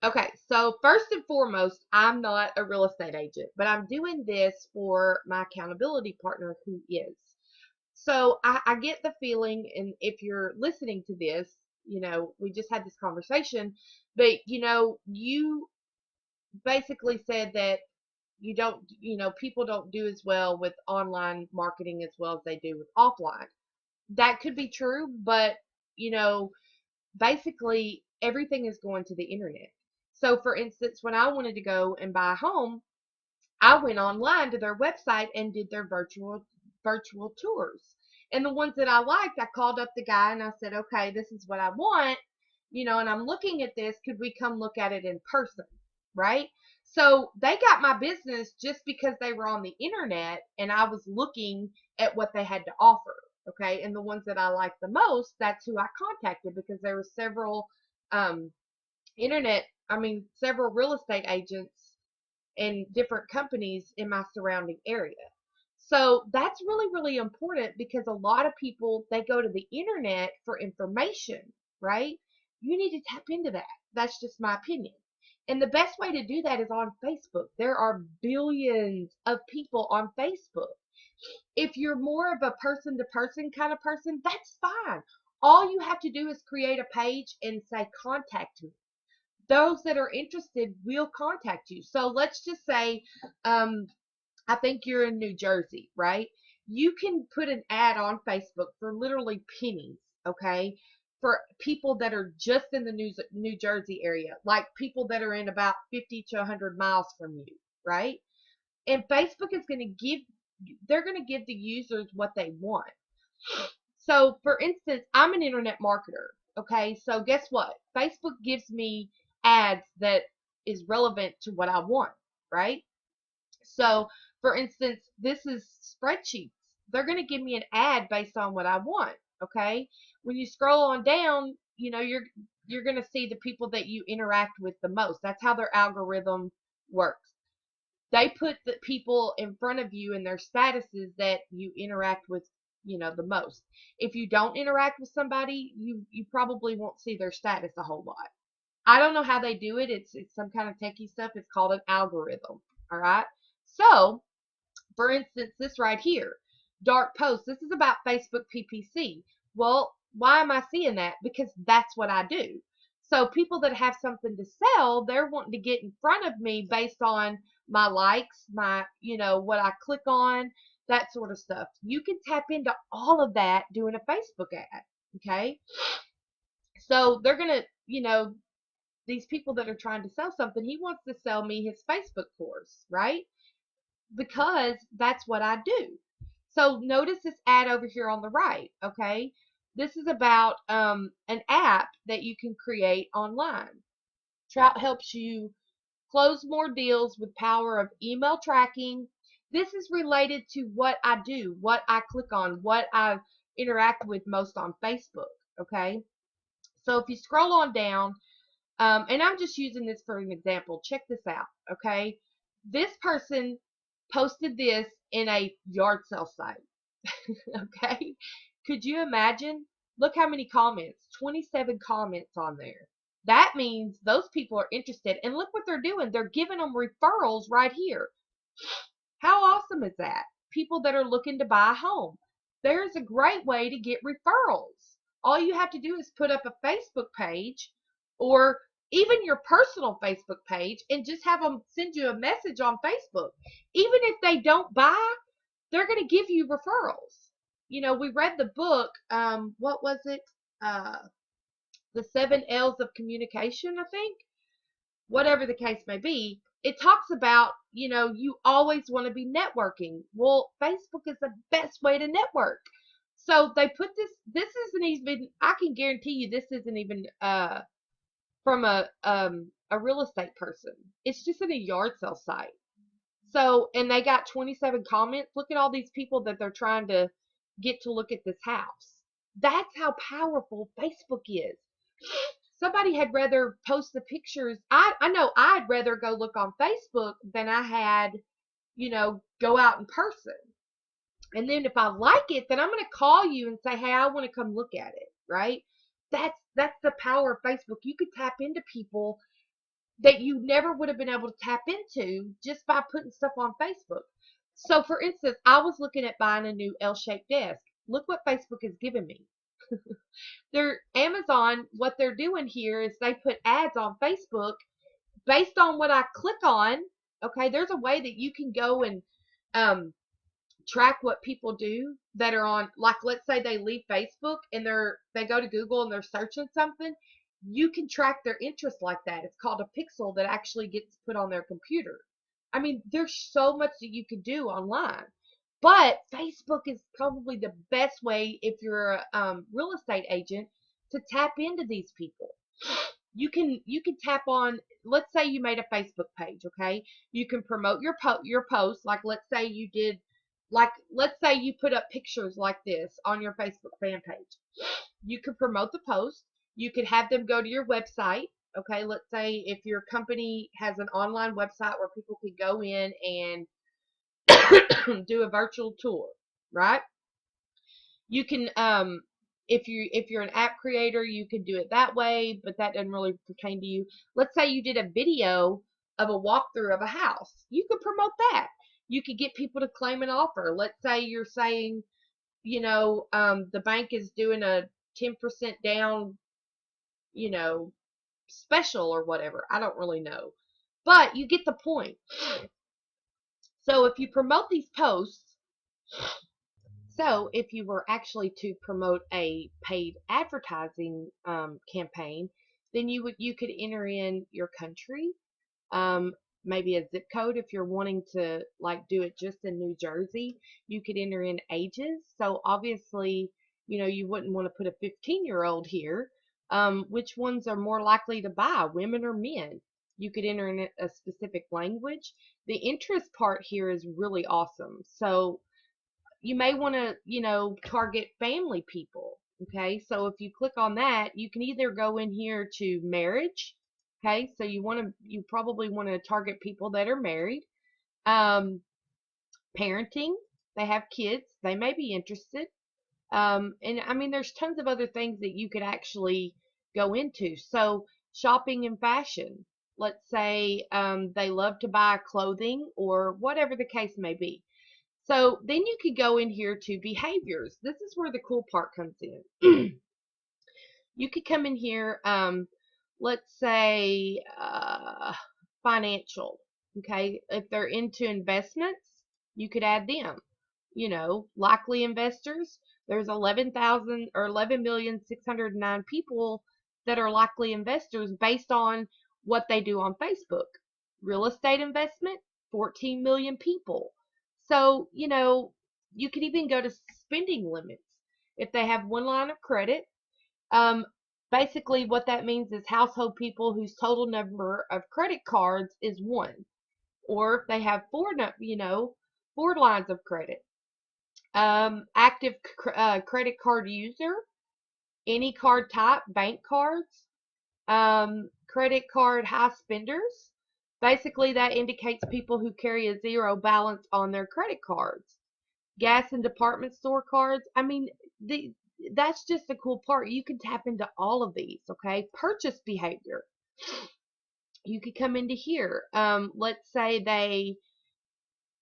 Okay, so first and foremost, I'm not a real estate agent, but I'm doing this for my accountability partner who is. So I get the feeling, and if you're listening to this, we just had this conversation, but you basically said that you don't, people don't do as well with online marketing as well as they do with offline. That could be true, but you know, basically everything is going to the internet. So for instance, when I wanted to go and buy a home, I went online to their website and did their virtual tours. And the ones that I liked, I called up the guy and I said, "Okay, this is what I want, and I'm looking at this. Could we come look at it in person?" Right? So they got my business just because they were on the internet and I was looking at what they had to offer. Okay. And the ones that I liked the most, that's who I contacted because there were several um, several real estate agents and different companies in my surrounding area. So that's really, really important because a lot of people, they go to the internet for information, right? You need to tap into that. That's just my opinion. And the best way to do that is on Facebook. There are billions of people on Facebook. If you're more of a person to person kind of person, that's fine. All you have to do is create a page and say contact me. Those that are interested will contact you. So let's just say, um, I think you're in New Jersey, right? You can put an ad on Facebook for literally pennies, okay? For people that are just in the New Jersey area, like people that are in about 50 to 100 miles from you, right? And Facebook is going to they're going to give the users what they want. So, for instance, I'm an internet marketer. Okay, so guess what? Facebook gives me ads that is relevant to what I want, right? So, for instance, this is spreadsheets. They're going to give me an ad based on what I want. Okay, when you scroll on down, you're going to see the people that you interact with the most. That's how their algorithm works. They put the people in front of you and their statuses that you interact with, the most. If you don't interact with somebody, you probably won't see their status a whole lot. I don't know how they do it. It's some kind of techie stuff. It's called an algorithm. All right. So, for instance, this right here, dark post. This is about Facebook PPC. Well, why am I seeing that? Because that's what I do. So people that have something to sell, they're wanting to get in front of me based on my likes, what I click on, that sort of stuff. You can tap into all of that doing a Facebook ad. Okay. So they're going to, these people that are trying to sell something, he wants to sell me his Facebook course, right? Because that's what I do. So notice this ad over here on the right, okay? This is about an app that you can create online. Trout helps you close more deals with power of email tracking. This is related to what I do, what I click on, what I interact with most on Facebook, okay? So if you scroll on down, and I'm just using this for an example, check this out, okay? This person posted this in a yard sale site. Okay? Could you imagine? Look how many comments. 27 comments on there. That means those people are interested. And look what they're doing. They're giving them referrals right here. How awesome is that? People that are looking to buy a home. There's a great way to get referrals. All you have to do is put up a Facebook page or even your personal Facebook page and just have them send you a message on Facebook. Even if they don't buy, they're going to give you referrals. We read the book, what was it? Uh, the 7 L's of communication, I think. Whatever the case may be, it talks about, you always want to be networking. Well, Facebook is the best way to network. So they put this isn't even, I can guarantee you this isn't even from a real estate person. It's just in a yard sale site. So, and they got 27 comments. Look at all these people that they're trying to get to look at this house. That's how powerful Facebook is. Somebody had rather post the pictures. I know I'd rather go look on Facebook than I had, go out in person. And then if I like it, then I'm going to call you and say, "Hey, I want to come look at it," right? That's the power of Facebook. You could tap into people that you never would have been able to tap into just by putting stuff on Facebook. So, for instance, I was looking at buying a new L-shaped desk. Look what Facebook has given me. They're Amazon, what they're doing here is they put ads on Facebook based on what I click on. Okay, there's a way that you can go and um, track what people do that are on, like, let's say they leave Facebook and they go to Google and they're searching something. You can track their interest like that. It's called a pixel that actually gets put on their computer. I mean, there's so much that you can do online. But Facebook is probably the best way if you're a real estate agent to tap into these people. You can tap on, let's say you made a Facebook page, okay? You can promote your post, like let's say you did, like let's say you put up pictures like this on your Facebook fan page. You could promote the post. You could have them go to your website. Okay, let's say if your company has an online website where people can go in and do a virtual tour, right? You can if you're an app creator, you can do it that way, but that doesn't really pertain to you. Let's say you did a video of a walkthrough of a house. You could promote that. You could get people to claim an offer. Let's say you're saying, the bank is doing a 10% down, you know, special or whatever. I don't really know. But you get the point. So if you promote these posts, so if you were actually to promote a paid advertising campaign, then you could enter in your country, um, maybe a zip code if you're wanting to like do it just in New Jersey. You could enter in ages. So obviously, you wouldn't want to put a 15-year-old here. Which ones are more likely to buy, women or men? You could enter in a specific language. The interest part here is really awesome. So you may want to, target family people. Okay, so if you click on that, you can either go in here to marriage. Okay, so you probably want to target people that are married. Um, Parenting, they have kids, they may be interested. And I mean, there's tons of other things that you could actually go into. So shopping and fashion. Let's say they love to buy clothing or whatever the case may be. So then you could go in here to behaviors. This is where the cool part comes in. You could come in here, let's say financial. Okay, if they're into investments, you could add them. Likely investors. There's 11,000 or 11,609 people that are likely investors based on what they do on Facebook. Real estate investment, 14 million people. So, you could even go to spending limits. If they have one line of credit, um, basically what that means is household people whose total number of credit cards is one, or if they have four lines of credit. Active credit card user, any card type, bank cards, credit card high spenders. Basically, that indicates people who carry a zero balance on their credit cards. Gas and department store cards. I mean, that's just the cool part. You can tap into all of these, okay? Purchase behavior. You could come into here. Let's say they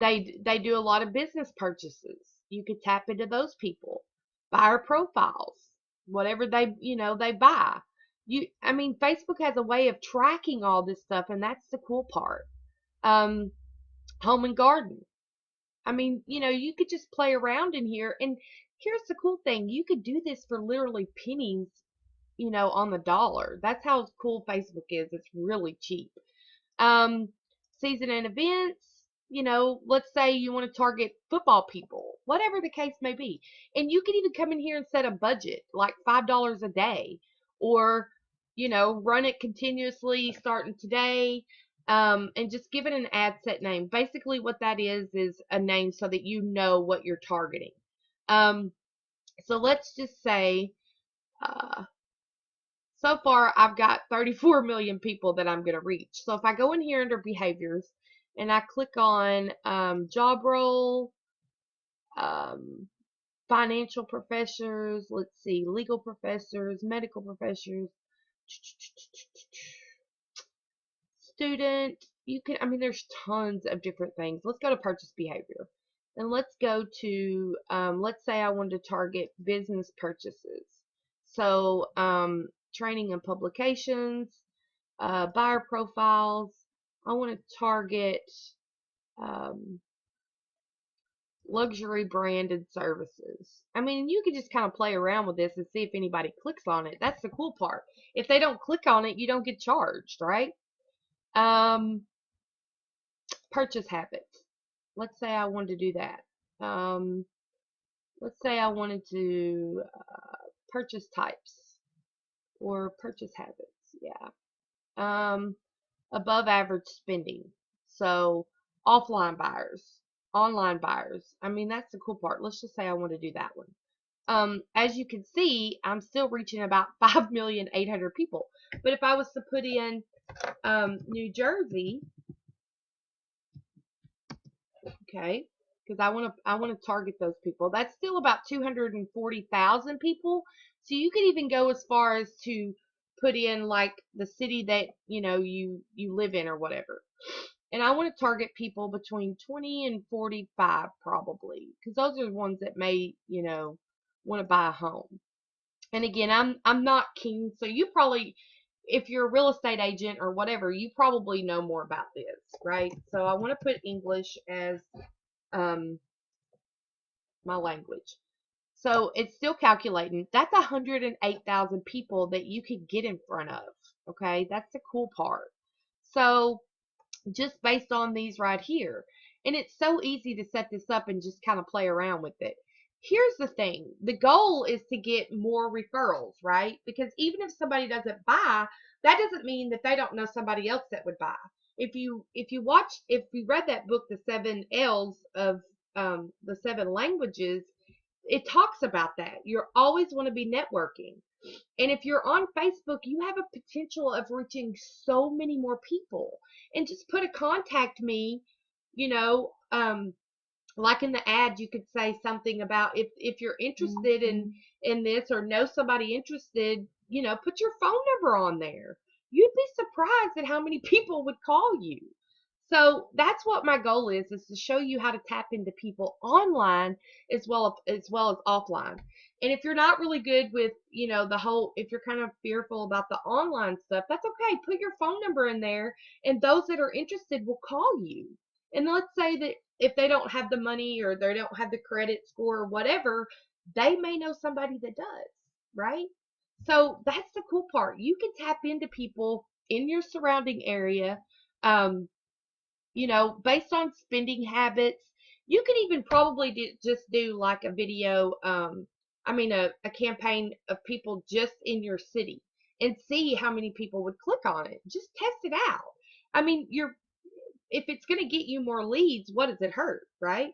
do a lot of business purchases. You could tap into those people. Buyer profiles, whatever they buy. I mean, Facebook has a way of tracking all this stuff, and that's the cool part. Um, Home and garden. I mean, you could just play around in here, and here's the cool thing: you could do this for literally pennies, on the dollar. That's how cool Facebook is. It's really cheap. Um, Season and events, let's say you want to target football people, whatever the case may be. And you can even come in here and set a budget, like $5 a day, or, run it continuously starting today, and just give it an ad set name. Basically, what that is a name so that you know what you're targeting. So let's just say, uh, so far I've got 34 million people that I'm going to reach. So if I go in here under behaviors and I click on job role, um, financial professors, let's see, legal professors, medical professors. student, you can, I mean, there's tons of different things. Let's go to purchase behavior. And let's go to, let's say I wanted to target business purchases. So, training and publications, buyer profiles. I want to target um, luxury branded services. I mean, you can just kind of play around with this and see if anybody clicks on it. That's the cool part. If they don't click on it, you don't get charged, right? Um, purchase habits. Let's say I wanted to do that. Let's say I wanted to purchase types or purchase habits. Yeah. Above average spending. So offline buyers, online buyers. I mean, that's the cool part. Let's just say I want to do that one. As you can see, I'm still reaching about 5,800,000 people. But if I was to put in New Jersey, okay, because I want to target those people. That's still about 240,000 people. So you could even go as far as to put in like the city that you live in or whatever. And I want to target people between 20 and 45 probably, because those are the ones that may want to buy a home. And again, I'm not keen, so you probably, if you're a real estate agent or whatever, you probably know more about this, right? So I want to put English as um, my language. So it's still calculating. That's 108,000 people that you could get in front of. Okay, that's the cool part. So just based on these right here, and it's so easy to set this up and just kind of play around with it. Here's the thing. The goal is to get more referrals, right? Because even if somebody doesn't buy, that doesn't mean that they don't know somebody else that would buy. If you read that book, The Seven L's of the Seven Languages, it talks about that. You always want to be networking. And if you're on Facebook, you have a potential of reaching so many more people. And just put a contact me, you know, like in the ad, you could say something about if you're interested in this or know somebody interested, put your phone number on there. You'd be surprised at how many people would call you. So that's what my goal is to show you how to tap into people online as well as offline. And if you're not really good with, if you're kind of fearful about the online stuff, that's okay. Put your phone number in there and those that are interested will call you. And let's say that if they don't have the money or they don't have the credit score or whatever, they may know somebody that does, right? So that's the cool part. You can tap into people in your surrounding area. Um, based on spending habits. You can even probably just do like a video, a campaign of people just in your city and see how many people would click on it. Just test it out. I mean, if it's going to get you more leads, what does it hurt, right?